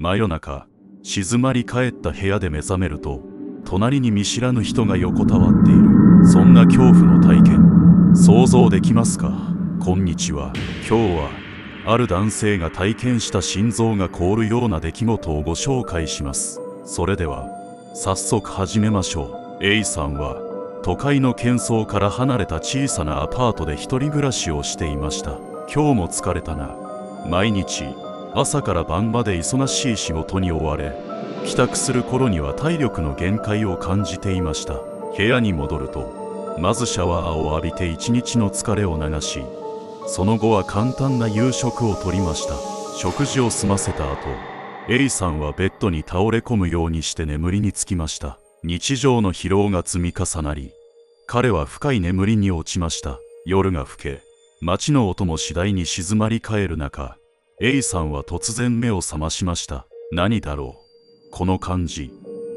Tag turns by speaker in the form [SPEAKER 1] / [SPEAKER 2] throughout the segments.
[SPEAKER 1] 真夜中、静まり返った部屋で目覚めると、隣に見知らぬ人が横たわっている。そんな恐怖の体験、想像できますか？こんにちは。今日はある男性が体験した心臓が凍るような出来事をご紹介します。それでは早速始めましょう。A さんは都会の喧騒から離れた小さなアパートで一人暮らしをしていました。今日も疲れたな。毎日朝から晩まで忙しい仕事に追われ、帰宅する頃には体力の限界を感じていました。部屋に戻るとまずシャワーを浴びて一日の疲れを流し、その後は簡単な夕食をとりました。食事を済ませた後、A さんはベッドに倒れ込むようにして眠りにつきました。日常の疲労が積み重なり、彼は深い眠りに落ちました。夜が更け、街の音も次第に静まり返る中、A さんは突然目を覚ましました。何だろう、この感じ。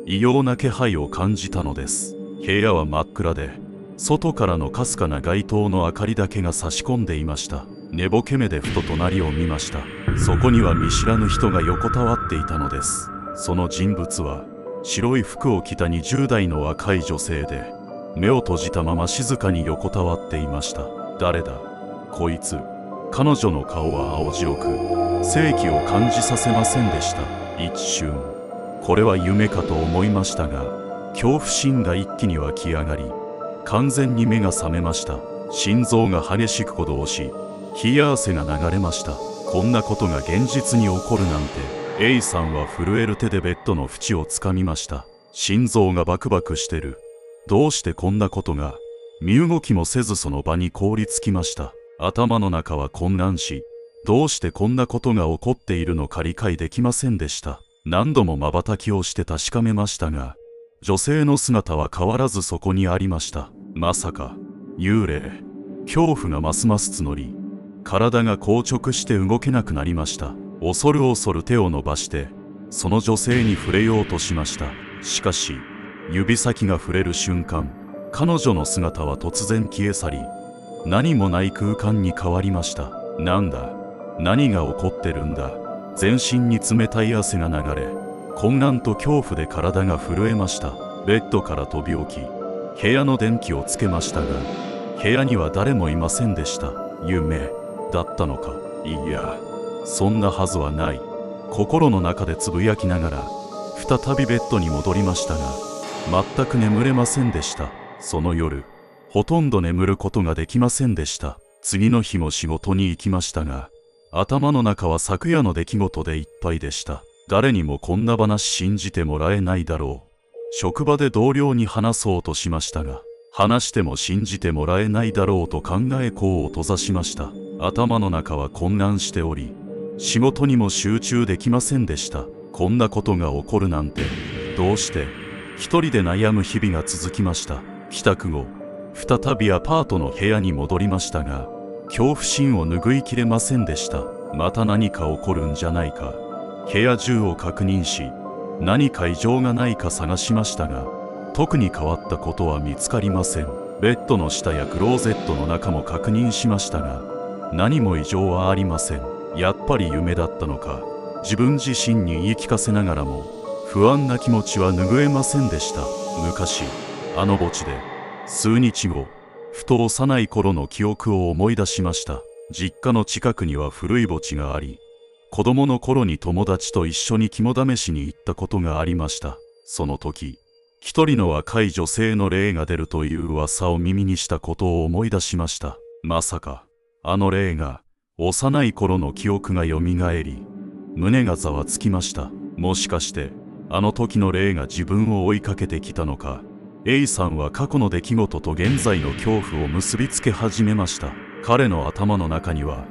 [SPEAKER 1] 異様な気配を感じたのです。部屋は真っ暗で、外からのかすかな街灯の明かりだけが差し込んでいました。寝ぼけ目でふと隣を見ました。そこには見知らぬ人が横たわっていたのです。その人物は白い服を着た20代の若い女性で、目を閉じたまま静かに横たわっていました。誰だこいつ。彼女の顔は青白く、生気を感じさせませんでした。一瞬これは夢かと思いましたが、恐怖心が一気に湧き上がり、完全に目が覚めました。心臓が激しく鼓動し、冷や汗が流れました。こんなことが現実に起こるなんて。A さんは震える手でベッドの縁をつかみました。心臓がバクバクしてる。どうしてこんなことが。身動きもせずその場に凍りつきました。頭の中は混乱し、どうしてこんなことが起こっているのか理解できませんでした。何度も瞬きをして確かめましたが、女性の姿は変わらずそこにありました。まさか幽霊。恐怖がますます募り、体が硬直して動けなくなりました。恐る恐る手を伸ばしてその女性に触れようとしました。しかし指先が触れる瞬間、彼女の姿は突然消え去り、何もない空間に変わりました。なんだ、何が起こってるんだ。全身に冷たい汗が流れ、混乱と恐怖で体が震えました。ベッドから飛び起き、部屋の電気をつけましたが、部屋には誰もいませんでした。夢だったのか。いや、そんなはずはない。心の中でつぶやきながら再びベッドに戻りましたが、全く眠れませんでした。その夜、ほとんど眠ることができませんでした。次の日も仕事に行きましたが、頭の中は昨夜の出来事でいっぱいでした。誰にもこんな話信じてもらえないだろう。職場で同僚に話そうとしましたが、話しても信じてもらえないだろうと考え口を閉ざしました。頭の中は混乱しており、仕事にも集中できませんでした。こんなことが起こるなんて、どうして。一人で悩む日々が続きました。帰宅後、再びアパートの部屋に戻りましたが、恐怖心を拭いきれませんでした。また何か起こるんじゃないか。部屋中を確認し、何か異常がないか探しましたが、特に変わったことは見つかりません。ベッドの下やクローゼットの中も確認しましたが、何も異常はありません。やっぱり夢だったのか。自分自身に言い聞かせながらも、不安な気持ちは拭えませんでした。昔、あの墓地で、数日後、ふと幼い頃の記憶を思い出しました。実家の近くには古い墓地があり、子供の頃に友達と一緒に肝試しに行ったことがありました。その時、一人の若い女性の霊が出るという噂を耳にしたことを思い出しました。まさか、あの霊が、幼い頃の記憶がよみがえり、胸がざわつきました。もしかして、あの時の霊が自分を追いかけてきたのか。A さんは過去の出来事と現在の恐怖を結びつけ始めました。彼の頭の中には、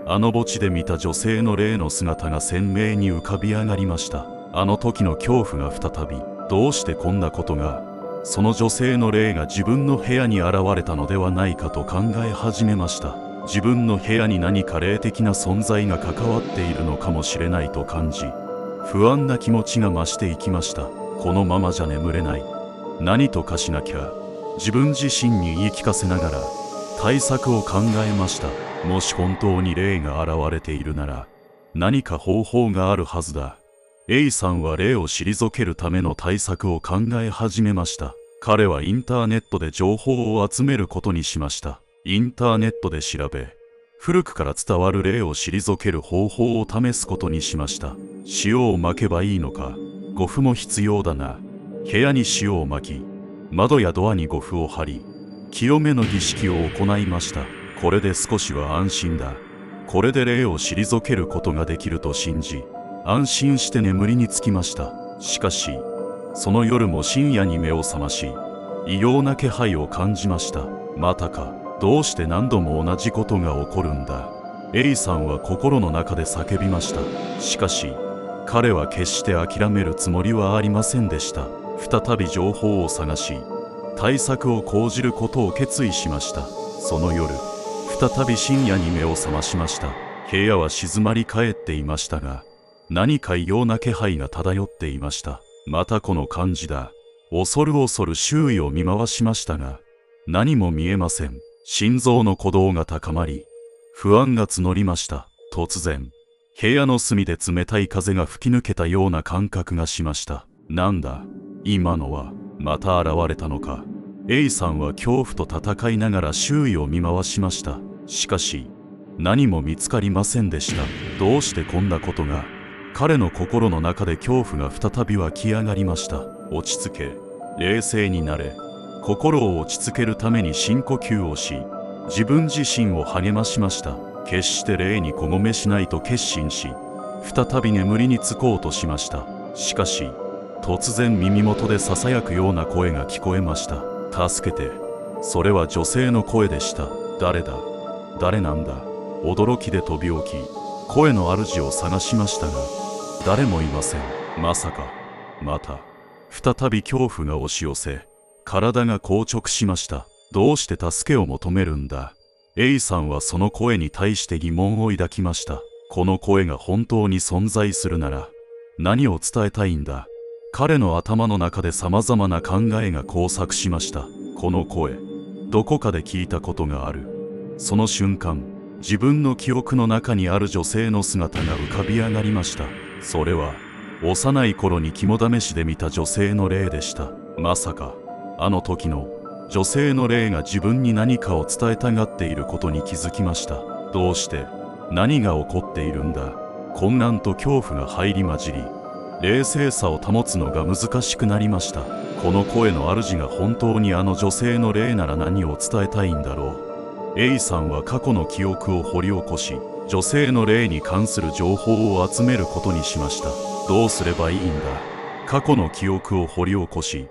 [SPEAKER 1] あの墓地で見た女性の霊の姿が鮮明に浮かび上がりました。あの時の恐怖が再び、どうしてこんなことが、その女性の霊が自分の部屋に現れたのではないかと考え始めました。自分の部屋に何か霊的な存在が関わっているのかもしれないと感じ、不安な気持ちが増していきました。このままじゃ眠れない。何とかしなきゃ。自分自身に言い聞かせながら対策を考えました。もし本当に霊が現れているなら、何か方法があるはずだ。A さんは霊を退けるための対策を考え始めました。彼はインターネットで情報を集めることにしました。インターネットで調べ、古くから伝わる霊を退ける方法を試すことにしました。塩をまけばいいのか。呉服も必要だな。部屋に塩をまき、窓やドアに呉服を貼り、清めの儀式を行いました。これで少しは安心だ。これで霊を退けることができると信じ、安心して眠りにつきました。しかし、その夜も深夜に目を覚まし、異様な気配を感じました。またか、どうして何度も同じことが起こるんだ。A さんは心の中で叫びました。しかし、彼は決して諦めるつもりはありませんでした。再び情報を探し、対策を講じることを決意しました。その夜、再び深夜に目を覚ましました。部屋は静まり返っていましたが、何か異様な気配が漂っていました。またこの感じだ。恐る恐る周囲を見回しましたが、何も見えません。心臓の鼓動が高まり、不安が募りました。突然、部屋の隅で冷たい風が吹き抜けたような感覚がしました。なんだ、今のは、また現れたのか。A さんは恐怖と戦いながら周囲を見回しました。しかし、何も見つかりませんでした。どうしてこんなことが。彼の心の中で恐怖が再び湧き上がりました。落ち着け、冷静になれ。心を落ち着けるために深呼吸をし、自分自身を励ましました。決して霊に小ごめしないと決心し、再び眠りにつこうとしました。しかし、突然耳元で囁くような声が聞こえました。助けて。それは女性の声でした。誰だ？誰なんだ？驚きで飛び起き、声の主を探しましたが、誰もいません。まさか、また、再び恐怖が押し寄せ、体が硬直しました。どうして助けを求めるんだ。A さんはその声に対して疑問を抱きました。この声が本当に存在するなら、何を伝えたいんだ。彼の頭の中で様々な考えが交錯しました。この声、どこかで聞いたことがある。その瞬間、自分の記憶の中にある女性の姿が浮かび上がりました。それは、幼い頃に肝試しで見た女性の霊でした。まさか、あの時の女性の霊が自分に何かを伝えたがっていることに気づきました。どうして、何が起こっているんだ。混乱と恐怖が入り混じり、冷静さを保つのが難しくなりました。この声の主が本当にあの女性の霊なら何を伝えたいんだろう。A さんは過去の記憶を掘り起こし、女性の霊に関する情報を集めることにしました。どうすればいいんだ。過去の記憶を掘り起こし、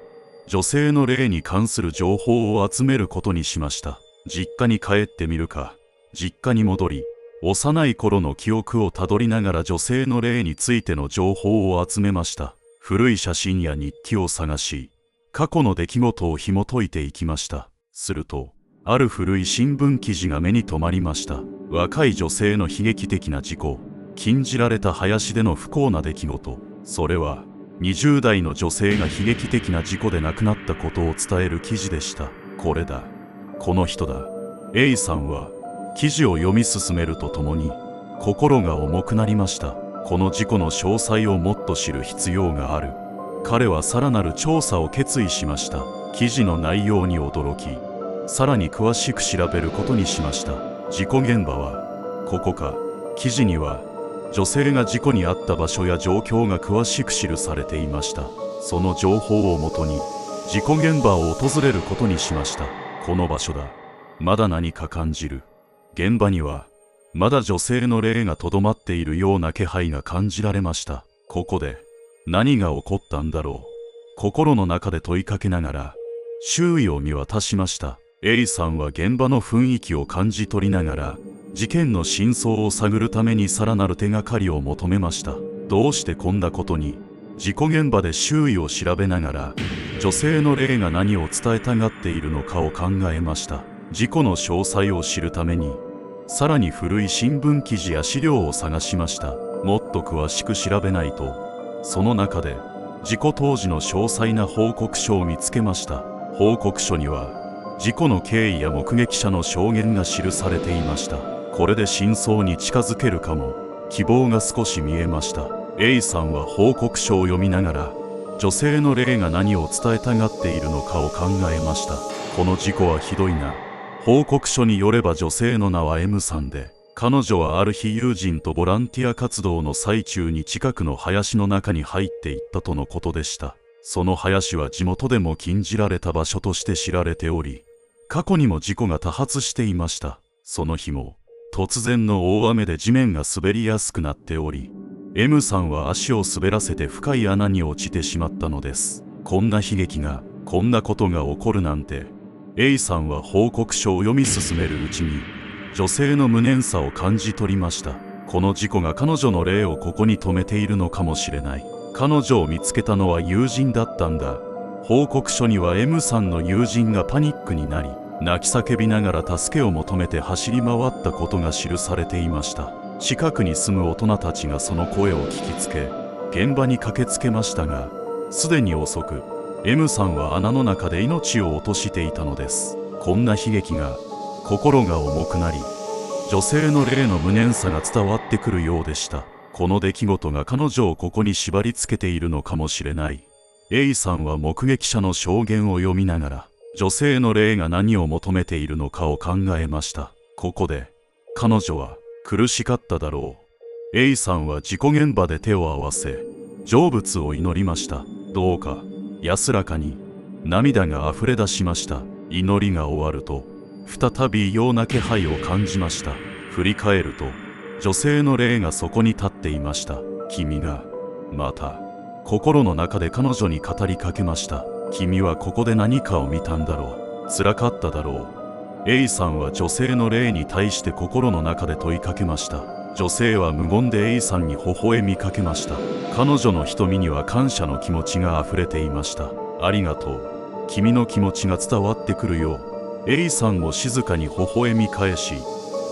[SPEAKER 1] 女性の霊に関する情報を集めることにしました。実家に帰ってみるか。実家に戻り、幼い頃の記憶をたどりながら女性の霊についての情報を集めました。古い写真や日記を探し、過去の出来事を紐解いていきました。すると、ある古い新聞記事が目に留まりました。若い女性の悲劇的な事故、禁じられた林での不幸な出来事。それは、20代の女性が悲劇的な事故で亡くなったことを伝える記事でした。これだ。この人だ。A さんは、記事を読み進めるとともに、心が重くなりました。この事故の詳細をもっと知る必要がある。彼はさらなる調査を決意しました。記事の内容に驚き、さらに詳しく調べることにしました。事故現場は、ここか。記事には、女性が事故に遭った場所や状況が詳しく記されていました。その情報をもとに、事故現場を訪れることにしました。この場所だ。まだ何か感じる。現場には、まだ女性の霊がとどまっているような気配が感じられました。ここで、何が起こったんだろう。心の中で問いかけながら、周囲を見渡しました。A さんは現場の雰囲気を感じ取りながら、事件の真相を探るためにさらなる手がかりを求めました。どうしてこんなことに。事故現場で周囲を調べながら、女性の霊が何を伝えたがっているのかを考えました。事故の詳細を知るために、さらに古い新聞記事や資料を探しました。もっと詳しく調べないと。その中で、事故当時の詳細な報告書を見つけました。報告書には、事故の経緯や目撃者の証言が記されていました。これで真相に近づけるかも。希望が少し見えました。A さんは報告書を読みながら、女性の霊が何を伝えたがっているのかを考えました。この事故はひどいな。報告書によれば女性の名は M さんで、彼女はある日友人とボランティア活動の最中に近くの林の中に入っていったとのことでした。その林は地元でも禁じられた場所として知られており、過去にも事故が多発していました。その日も突然の大雨で地面が滑りやすくなっており、M さんは足を滑らせて深い穴に落ちてしまったのです。こんな悲劇が、こんなことが起こるなんて。A さんは報告書を読み進めるうちに、女性の無念さを感じ取りました。この事故が彼女の霊をここに止めているのかもしれない。彼女を見つけたのは友人だったんだ。報告書には M さんの友人がパニックになり、泣き叫びながら助けを求めて走り回ったことが記されていました。近くに住む大人たちがその声を聞きつけ、現場に駆けつけましたが、すでに遅く、M さんは穴の中で命を落としていたのです。こんな悲劇が、心が重くなり、女性の霊の無念さが伝わってくるようでした。この出来事が彼女をここに縛り付けているのかもしれない。A さんは目撃者の証言を読みながら、女性の霊が何を求めているのかを考えました。ここで、彼女は苦しかっただろう。A さんは事故現場で手を合わせ、成仏を祈りました。どうか、安らかに、涙が溢れ出しました。祈りが終わると、再び異様な気配を感じました。振り返ると、女性の霊がそこに立っていました。君が、また、心の中で彼女に語りかけました。君はここで何かを見たんだろう。辛かっただろう。A さんは女性の霊に対して心の中で問いかけました。女性は無言で A さんに微笑みかけました。彼女の瞳には感謝の気持ちが溢れていました。ありがとう。君の気持ちが伝わってくるよ。A さんも静かに微笑み返し、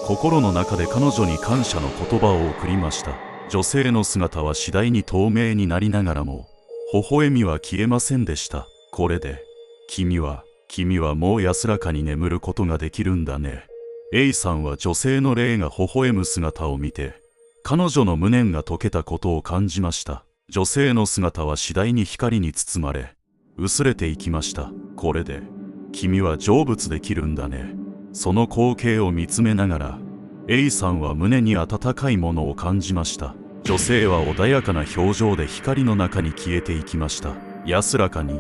[SPEAKER 1] 心の中で彼女に感謝の言葉を送りました。女性の姿は次第に透明になりながらも、微笑みは消えませんでした。これで、君はもう安らかに眠ることができるんだね。A さんは女性の霊が微笑む姿を見て、彼女の無念が解けたことを感じました。女性の姿は次第に光に包まれ、薄れていきました。これで、君は成仏できるんだね。その光景を見つめながら、A さんは胸に温かいものを感じました。女性は穏やかな表情で光の中に消えていきました。安らかに、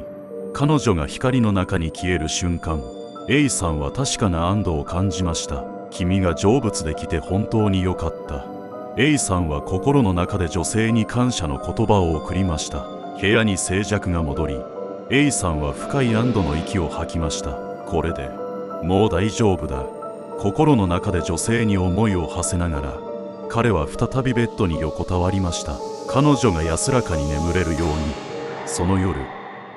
[SPEAKER 1] 彼女が光の中に消える瞬間、A さんは確かな安堵を感じました。君が成仏できて本当に良かった。A さんは心の中で女性に感謝の言葉を送りました。部屋に静寂が戻り、A さんは深い安堵の息を吐きました。これで、もう大丈夫だ。心の中で女性に思いを馳せながら、彼は再びベッドに横たわりました。彼女が安らかに眠れるように。その夜、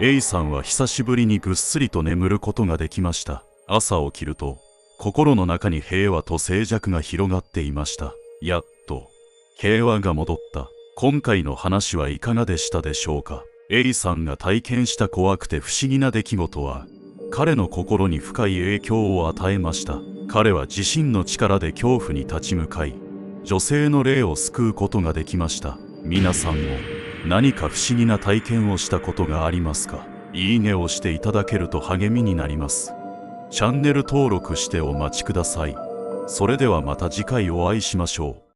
[SPEAKER 1] A さんは久しぶりにぐっすりと眠ることができました。朝起きると、心の中に平和と静寂が広がっていました。やっと、平和が戻った。今回の話はいかがでしたでしょうか。A さんが体験した怖くて不思議な出来事は、彼の心に深い影響を与えました。彼は自身の力で恐怖に立ち向かい、女性の霊を救うことができました。皆さんも何か不思議な体験をしたことがありますか？いいねをしていただけると励みになります。チャンネル登録してお待ちください。それではまた次回お会いしましょう。